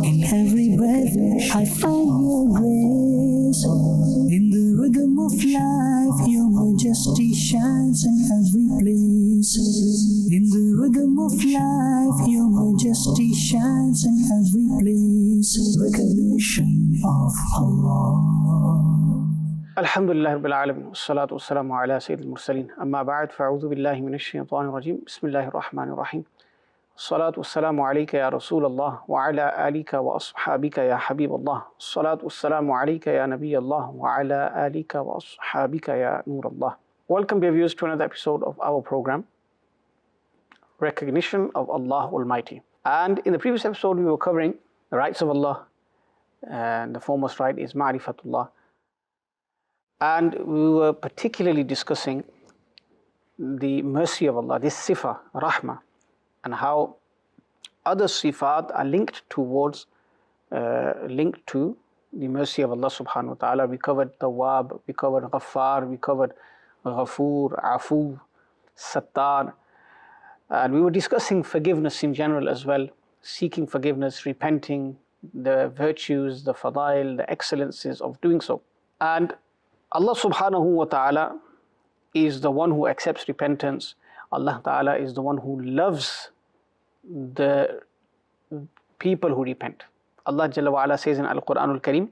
In every breath, I find your grace. In the rhythm of life, your majesty shines in every place. In the rhythm of life, your majesty shines in every place. Recognition of Allah. Alhamdulillah Rabbil Alamin. Wassalatu wassalamu ala Sayyidil Mursaleen. Amma ba'd, fa'udhu billahi minash shaitanir rajim. Bismillahir Rahmanir Rahim. Salatu wassalamu alayka ya Rasulallah wa ala alika wa ashabika ya Habiballah. Salatu wassalamu alayka ya Nabiyallah wa ala alika wa ashabika ya Nurallah. Welcome dear viewers to another episode of our program, Recognition of Allah Almighty. And in the previous episode we were covering the rights of Allah, and the foremost right is Ma'rifatullah. And we were particularly discussing the mercy of Allah, this sifa, rahmah, and how other sifat are linked towards, linked to the mercy of Allah subhanahu wa ta'ala. We covered Tawwab, we covered Ghaffar, we covered Ghafoor, Afu, Sattar. And we were discussing forgiveness in general as well, seeking forgiveness, repenting, the virtues, the fadail, the excellences of doing so. And Allah subhanahu wa ta'ala is the one who accepts repentance. Allah ta'ala is the one who loves the people who repent. Allah Jalla wa Ala says in Al-Quran Al-Kareem,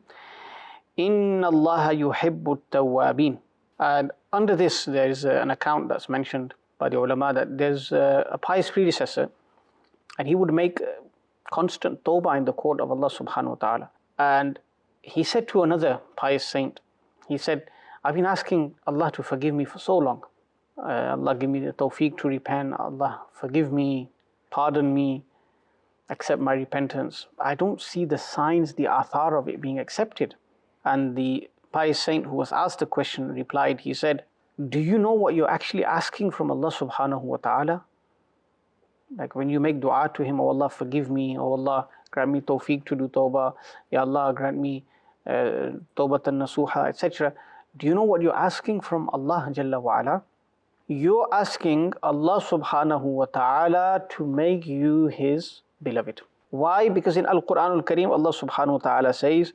Inna Allah yuhibbu tawwabin. And under this there is an account that's mentioned by the ulama that there's a pious predecessor, and he would make constant tawbah in the court of Allah subhanahu wa ta'ala. And he said to another pious saint, he said, I've been asking Allah to forgive me for so long. Allah give me the tawfiq to repent. Allah forgive me, pardon me, accept my repentance. I don't see the signs, the athar of it being accepted. And the pious saint who was asked the question replied, he said, do you know what you're actually asking from Allah subhanahu wa ta'ala? Like when you make dua to Him, oh Allah forgive me, oh Allah grant me tawfiq to do tawbah, Ya Allah grant me tawbatan nasuha, etc. Do you know what you're asking from Allah Jalla wa Ala? You're asking Allah subhanahu wa ta'ala to make you His beloved. Why? Because in Al-Quran Al-Kareem, Allah subhanahu wa ta'ala says,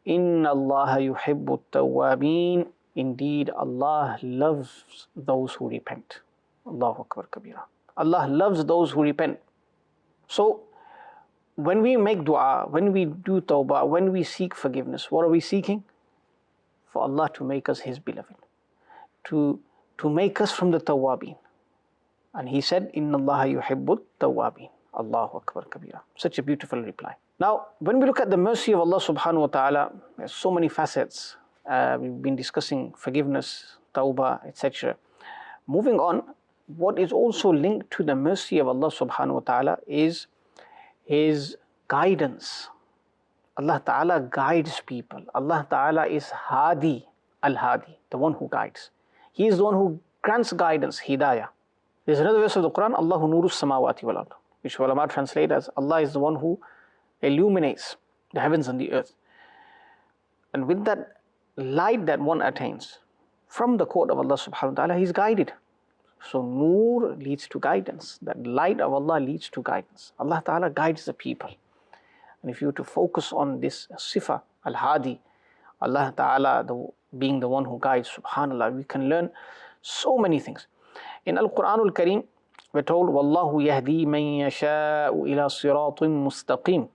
Inna Allah yuhibbu tawwabin. Indeed, Allah loves those who repent. Allahu Akbar Kabira. Allah loves those who repent. So, when we make dua, when we do tawbah, when we seek forgiveness, what are we seeking? For Allah to make us His beloved, to make us from the tawwabin. And He said, Inna Allah yuhibbu tawwabin. Allahu Akbar Kabira. Such a beautiful reply. Now, when we look at the mercy of Allah subhanahu wa ta'ala, there's so many facets. We've been discussing forgiveness, tawbah, etc. Moving on, what is also linked to the mercy of Allah subhanahu wa ta'ala is His guidance. Allah ta'ala guides people. Allah ta'ala is Hadi, Al-Hadi, the one who guides. He is the one who grants guidance, hidayah. There's another verse of the Quran, Allahu nuru samawati wal ard, which ulama translate as Allah is the one who illuminates the heavens and the earth. And with that light that one attains from the court of Allah subhanahu wa ta'ala, he's guided. So nur leads to guidance. That light of Allah leads to guidance. Allah ta'ala guides the people. And if you were to focus on this sifa, al-hadi, Allah ta'ala being the one who guides, subhanallah, we can learn so many things. In Al-Quran Al-Kareem, we're told, Wallahu yahdi man yasha'u ila siratin mustaqim.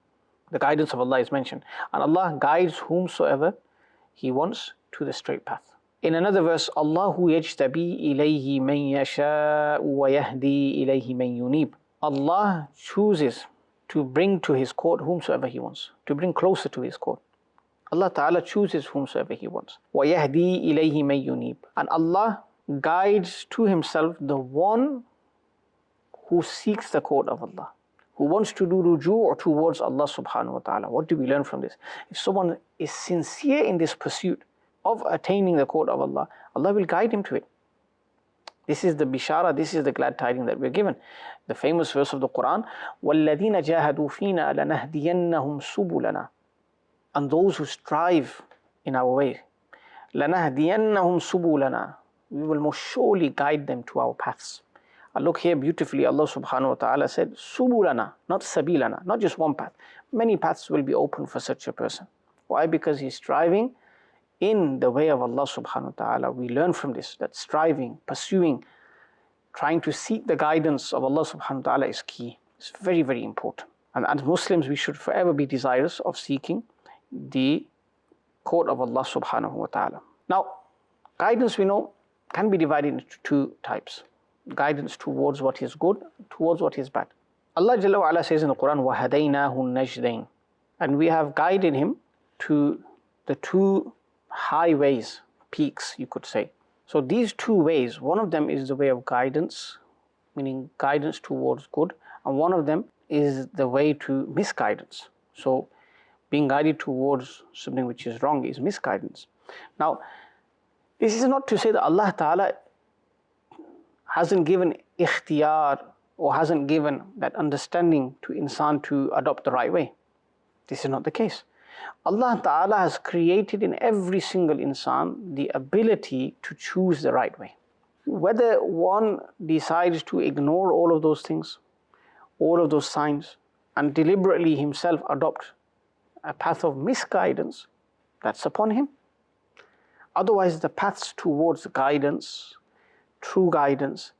The guidance of Allah is mentioned. And Allah guides whomsoever He wants to the straight path. In another verse, Allahu yajtabi ilayhi man yasha'u wa yahdi ilayhi man yunib. Allah chooses to bring to His court whomsoever He wants, to bring closer to His court. Allah Ta'ala chooses whomsoever He wants. وَيَهْدِي إِلَيْهِ مَن يُنِيبُ. And Allah guides to Himself the one who seeks the court of Allah, who wants to do ruju' towards Allah subhanahu wa ta'ala. What do we learn from this? If someone is sincere in this pursuit of attaining the court of Allah, Allah will guide him to it. This is the bishara, this is the glad tidings that we're given. The famous verse of the Quran, وَالَّذِينَ جَاهَدُوا فِينَا لَنَهْدِيَنَّهُمْ سُبُلَنَا. And those who strive in our way, لَنَهْدِيَنَّهُمْ سُبُلَنَا. We will most surely guide them to our paths. And look here beautifully, Allah subhanahu wa ta'ala said, subulana, not sabilana, not just one path, many paths will be open for such a person. Why? Because he's striving in the way of Allah subhanahu wa ta'ala. We learn from this that striving, pursuing, trying to seek the guidance of Allah subhanahu wa ta'ala is key. It's very, very important. And as Muslims, we should forever be desirous of seeking the court of Allah subhanahu wa ta'ala. Now, guidance, we know, can be divided into two types. Guidance towards what is good, towards what is bad. Allah Jalla wa Ala says in the Quran, وَهَدَيْنَاهُ النَّجْدَيْنِ, and we have guided him to the two highways, peaks, you could say. So these two ways, one of them is the way of guidance, meaning guidance towards good, and one of them is the way to misguidance. So being guided towards something which is wrong is misguidance. Now, this is not to say that Allah Ta'ala hasn't given ikhtiyar or hasn't given that understanding to insan to adopt the right way. This is not the case. Allah Ta'ala has created in every single insan the ability to choose the right way. Whether one decides to ignore all of those things, all of those signs, and deliberately himself adopt a path of misguidance, that's upon him. Otherwise, the paths towards guidance, true guidance,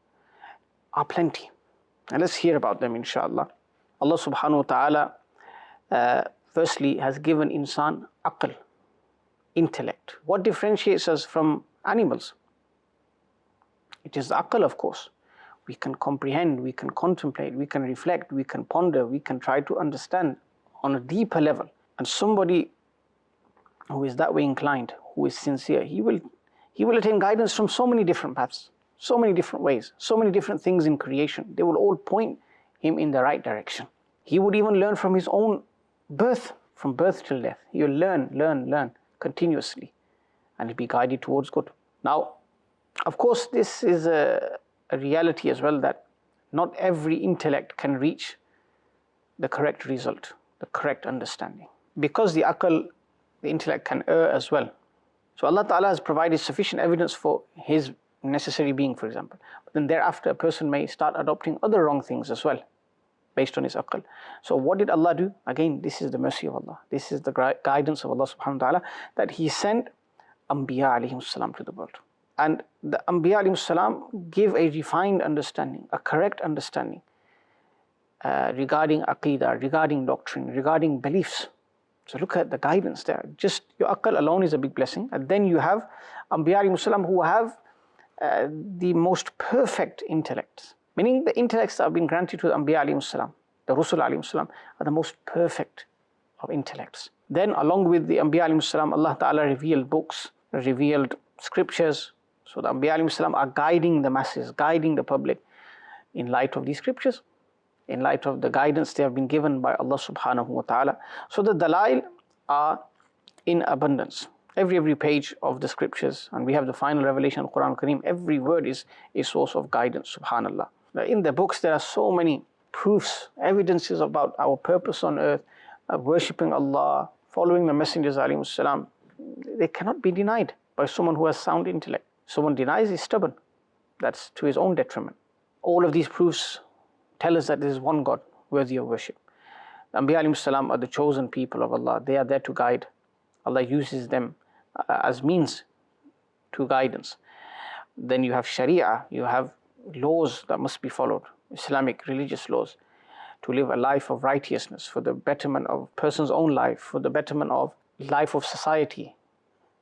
are plenty. And let's hear about them, inshallah. Allah subhanahu wa ta'ala firstly has given insan aql, intellect. What differentiates us from animals? It is the aql, of course. We can comprehend, we can contemplate, we can reflect, we can ponder, we can try to understand on a deeper level. And somebody who is that way inclined, who is sincere, he will attain guidance from so many different paths, so many different ways, so many different things in creation. They will all point him in the right direction. He would even learn from his own birth, from birth till death. He will learn continuously, and he'll be guided towards good. Now, of course, this is a reality as well, that not every intellect can reach the correct result, the correct understanding. Because the aql, the intellect, can err as well. So Allah Ta'ala has provided sufficient evidence for his necessary being, for example. But then thereafter a person may start adopting other wrong things as well, based on his aql. So what did Allah do? Again, this is the mercy of Allah. This is the guidance of Allah subhanahu wa ta'ala, that He sent Anbiya alayhim salam to the world. And the Anbiya alayhim salam give a refined understanding, a correct understanding regarding aqidah, regarding doctrine, regarding beliefs. So look at the guidance there. Just your aql alone is a big blessing. And then you have Anbiya alayhim salam who have the most perfect intellects. Meaning the intellects that have been granted to the Anbiya alayhim salam, the Rusul alayhim salam, are the most perfect of intellects. Then along with the Anbiya alayhim salam, Allah Ta'ala revealed books, revealed scriptures. So the Anbiya alayhim salam are guiding the masses, guiding the public in light of these scriptures, in light of the guidance they have been given by Allah subhanahu wa ta'ala. So the dalail are in abundance. Every page of the scriptures, and we have the final revelation of Quran Kareem, every word is a source of guidance, subhanallah. In the books there are so many proofs, evidences about our purpose on earth, worshipping Allah, following the messengers alayhim salam. They cannot be denied by someone who has sound intellect. Someone denies is stubborn. That's to his own detriment. All of these proofs tell us that there is one God worthy of worship. The Anbiya alayhim salam are the chosen people of Allah. They are there to guide. Allah uses them as means to guidance. Then you have Sharia, you have laws that must be followed, Islamic religious laws, to live a life of righteousness for the betterment of a person's own life, for the betterment of life of society,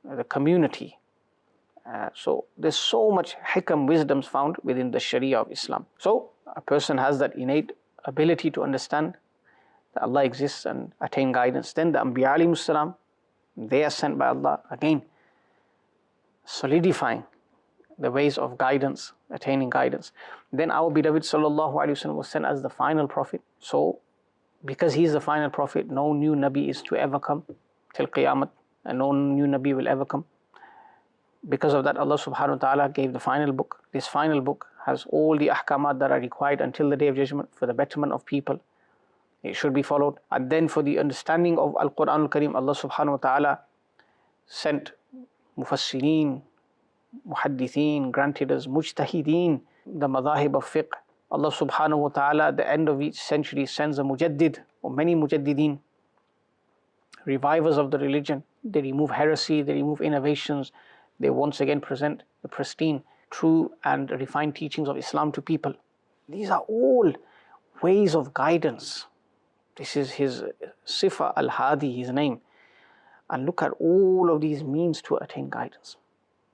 the community. So there's so much hikam, wisdoms found within the Sharia of Islam. So a person has that innate ability to understand that Allah exists and attain guidance. Then the Anbiya alayhim salam, they are sent by Allah, again solidifying the ways of guidance, attaining guidance. Then our beloved sallallahu alaihi wasallam was sent as the final prophet. So because he is the final prophet, no new Nabi is to ever come till Qiyamah, and no new Nabi will ever come. Because of that, Allah subhanahu wa ta'ala gave the final book. This final book has all the ahkamat that are required until the Day of Judgment for the betterment of people. It should be followed. And then for the understanding of Al-Quran Al-Kareem, Allah subhanahu wa ta'ala sent mufassirin, muhaddithin, granted us mujtahideen, the madahib of fiqh. Allah subhanahu wa ta'ala at the end of each century sends a mujaddid, or many mujaddideen, revivers of the religion. They remove heresy, they remove innovations. They once again present the pristine, true and refined teachings of Islam to people. These are all ways of guidance. This is his Sifa al-Hadi, his name. And look at all of these means to attain guidance.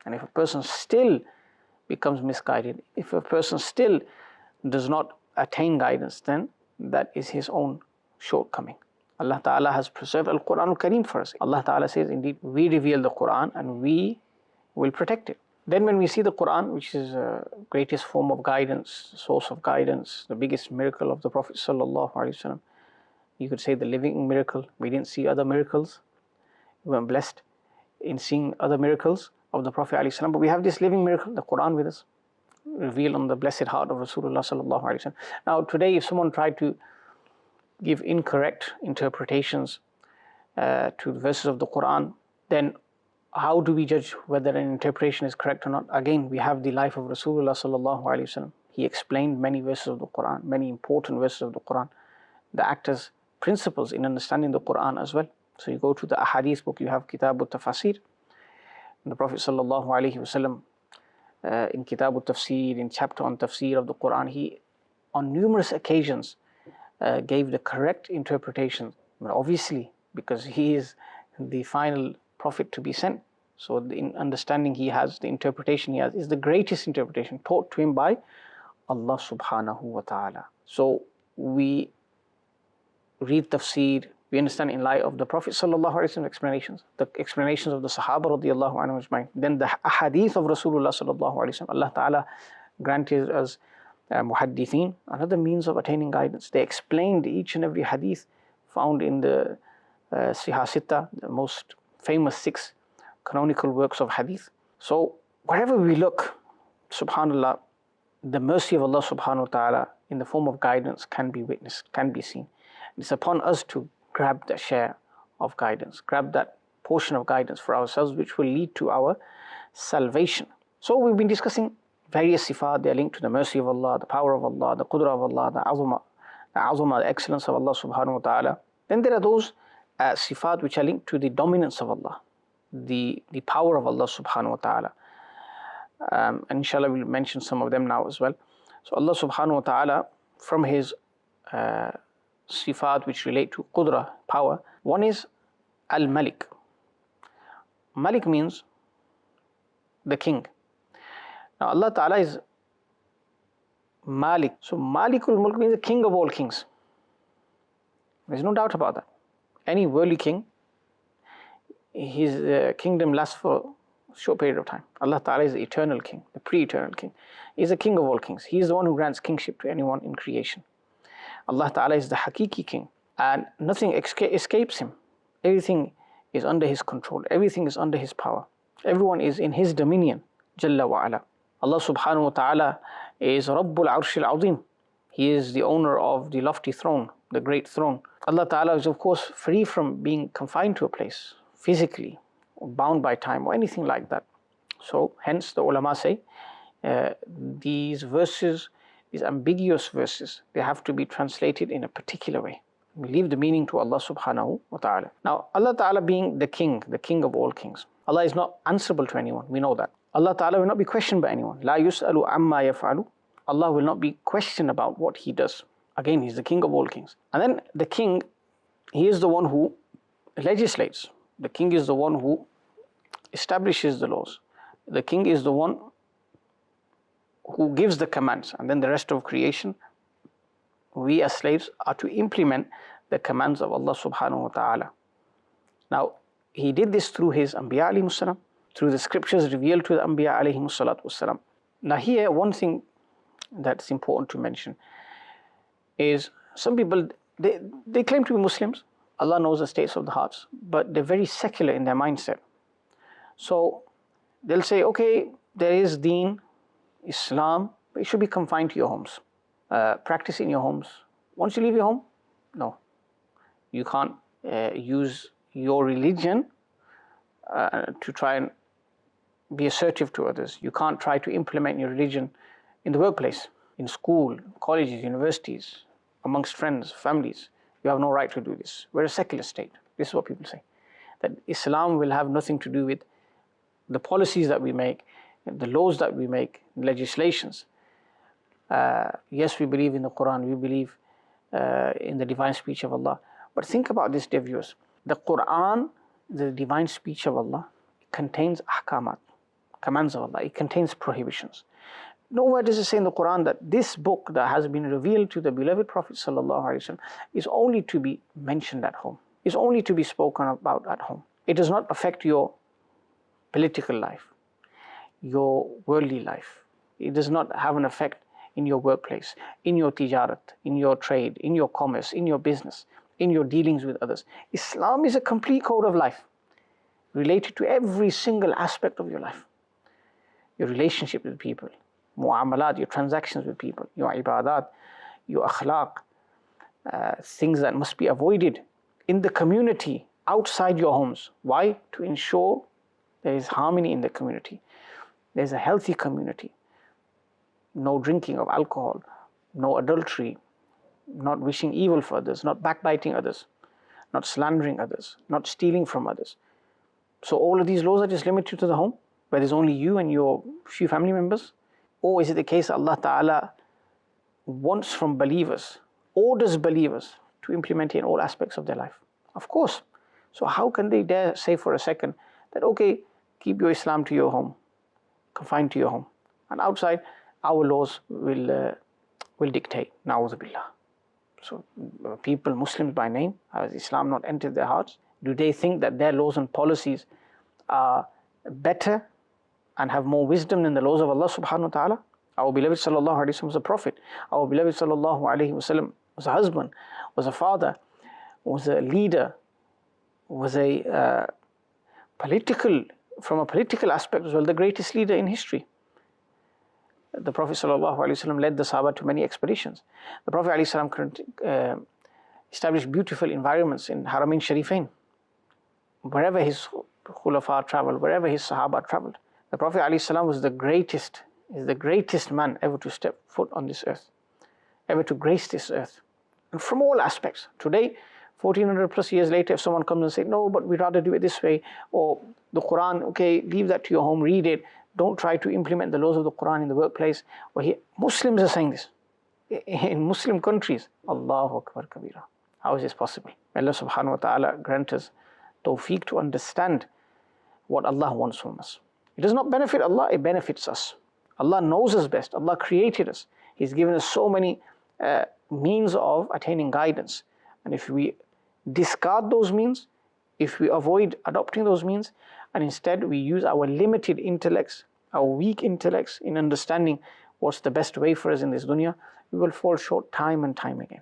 And if a person still becomes misguided, if a person still does not attain guidance, then that is his own shortcoming. Allah Ta'ala has preserved Al-Quran Al-Kareem for us. Allah Ta'ala says, indeed, we reveal the Quran and we will protect it. Then when we see the Quran, which is the greatest form of guidance, source of guidance, the biggest miracle of the Prophet Sallallahu Alaihi Wasallam, you could say the living miracle. We didn't see other miracles. We weren't blessed in seeing other miracles of the Prophet Alaihi Wasallam, but we have this living miracle, the Quran, with us, revealed on the blessed heart of Rasulullah Sallallahu Alaihi Wasallam. Now today, if someone tried to give incorrect interpretations to the verses of the Quran, then how do we judge whether an interpretation is correct or not? Again, we have the life of Rasulullah Sallallahu Alaihi Wasallam. He explained many verses of the Quran, many important verses of the Quran, that act as principles in understanding the Quran as well. So you go to the Ahadith book, you have Kitab al-Tafasir. The Prophet Sallallahu Alaihi Wasallam in Kitab al-Tafsir, in chapter on Tafsir of the Quran, he on numerous occasions gave the correct interpretation. But obviously, because he is the final prophet to be sent, so the understanding he has, the interpretation he has, is the greatest interpretation taught to him by Allah Subhanahu wa Ta'ala. So we read Tafsir, we understand in light of the Prophet Sallallahu Alaihi Wasallam explanations, the explanations of the Sahaba Radiallahu Anhu Ajmain, then the Ahadith of Rasulullah Sallallahu Alaihi Wasallam. Allah Ta'ala granted us Muhaddithin, another means of attaining guidance. They explained each and every hadith found in the Sihah Sitta, the most famous 6 canonical works of hadith. So wherever we look, subhanallah, the mercy of Allah subhanahu wa ta'ala in the form of guidance can be witnessed, can be seen. It's upon us to grab that share of guidance, grab that portion of guidance for ourselves, which will lead to our salvation. So we've been discussing various sifat. They are linked to the mercy of Allah, the power of Allah, the qudra of Allah, the azuma, the excellence of Allah subhanahu wa ta'ala. Then there are those sifat which are linked to the dominance of Allah, the power of Allah subhanahu wa ta'ala. And inshallah we'll mention some of them now as well. So Allah subhanahu wa ta'ala, from his sifat which relate to qudra, power, one is al-Malik. Malik means the king. Now Allah Ta'ala is Malik. So Malikul Mulk means the king of all kings. There's no doubt about that. Any worldly king, his kingdom lasts for a short period of time. Allah Ta'ala is the eternal king, the pre-eternal king. He's the king of all kings. He is the one who grants kingship to anyone in creation. Allah Ta'ala is the Hakiki king, and nothing escapes him. Everything is under his control. Everything is under his power. Everyone is in his dominion. Jalla wa ala. Allah subhanahu wa ta'ala is Rabbul Arshil Azim. He is the owner of the lofty throne, the great throne. Allah Ta'ala is of course free from being confined to a place physically, or bound by time or anything like that. So hence the ulama say these verses, these ambiguous verses, they have to be translated in a particular way. We leave the meaning to Allah subhanahu wa ta'ala. Now Allah Ta'ala being the king of all kings, Allah is not answerable to anyone, we know that. Allah Ta'ala will not be questioned by anyone. La yus'alu amma yaf'alu. Allah will not be questioned about what he does. Again, he's the king of all kings. And then the king, he is the one who legislates. The king is the one who establishes the laws. The king is the one who gives the commands. And then the rest of creation, we as slaves are to implement the commands of Allah subhanahu wa ta'ala. Now, he did this through his Anbiya alayhimus salam, through the scriptures revealed to the Anbiya alayhimus salatu wassalam. Now here, one thing that's important to mention is some people, they claim to be Muslims. Allah knows the states of the hearts, but they're very secular in their mindset. So they'll say, okay, there is deen, Islam, but it should be confined to your homes. Practice in your homes. Once you leave your home, no. You can't use your religion to try and be assertive to others. You can't try to implement your religion in the workplace, in school, colleges, universities, amongst friends, families. You have no right to do this. We're a secular state. This is what people say. That Islam will have nothing to do with the policies that we make, the laws that we make, legislations. Yes, we believe in the Quran, we believe in the divine speech of Allah. But think about this, dear viewers. The Quran, the divine speech of Allah, contains ahkamat, commands of Allah. It contains prohibitions. Nowhere does it say in the Quran that this book that has been revealed to the beloved Prophet ﷺ is only to be mentioned at home, is only to be spoken about at home. It does not affect your political life, your worldly life. It does not have an effect in your workplace, in your tijarat, in your trade, in your commerce, in your business, in your dealings with others. Islam is a complete code of life related to every single aspect of your life. Your relationship with people, mu'amalat, your transactions with people, your ibadat, your akhlaq, things that must be avoided in the community, outside your homes. Why? To ensure there is harmony in the community. There's a healthy community. No drinking of alcohol, no adultery, not wishing evil for others, not backbiting others, not slandering others, not stealing from others. So all of these laws are just limited to the home, where there's only you and your few family members? Or is it the case that Allah Ta'ala wants from believers, orders believers to implement it in all aspects of their life? Of course. So how can they dare say for a second that, okay, keep your Islam to your home, confined to your home, and outside our laws will dictate? Na'udhu billah. So people, Muslims by name, has Islam not entered their hearts? Do they think that their laws and policies are better and have more wisdom than the laws of Allah subhanahu wa ta'ala? Our beloved sallallahu alayhi wa sallam was a prophet. Our beloved sallallahu alayhi wa sallam was a husband, was a father, was a leader, was a from a political aspect as well, the greatest leader in history. The Prophet sallallahu alayhi wa sallam led the Sahaba to many expeditions. The Prophet alayhi salam established beautiful environments in Haramain Sharifain. Wherever his khulafa traveled, wherever his Sahaba traveled, the Prophet ﷺ was the greatest man ever to step foot on this earth, ever to grace this earth. And from all aspects. Today, 1400 plus years later, if someone comes and says, no, but we'd rather do it this way, or the Quran, okay, leave that to your home, read it, don't try to implement the laws of the Quran in the workplace. Well, Muslims are saying this in Muslim countries. Allahu Akbar Kabira. How is this possible? May Allah subhanahu wa ta'ala grant us tawfiq to understand what Allah wants from us. It does not benefit Allah, it benefits us. Allah knows us best. Allah created us. He's given us so many means of attaining guidance. And if we discard those means, if we avoid adopting those means, and instead we use our limited intellects, our weak intellects in understanding what's the best way for us in this dunya, we will fall short time and time again.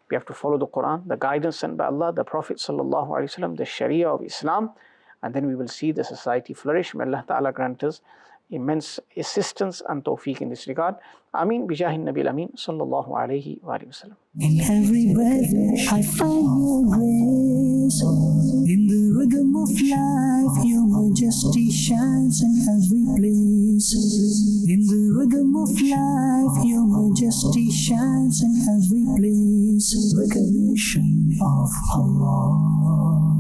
We have to follow the Quran, the guidance sent by Allah, the Prophet sallallahu alaihi wasallam, the Sharia of Islam, and then we will see the society flourish. May Allah Ta'ala grant us immense assistance and tawfiq in this regard. Ameen. Bijahin Nabil Ameen sallallahu alayhi wa sallam. In every breath I find your grace. In the rhythm of life your majesty shines in every place. In the rhythm of life your majesty shines in every place. Recognition of Allah.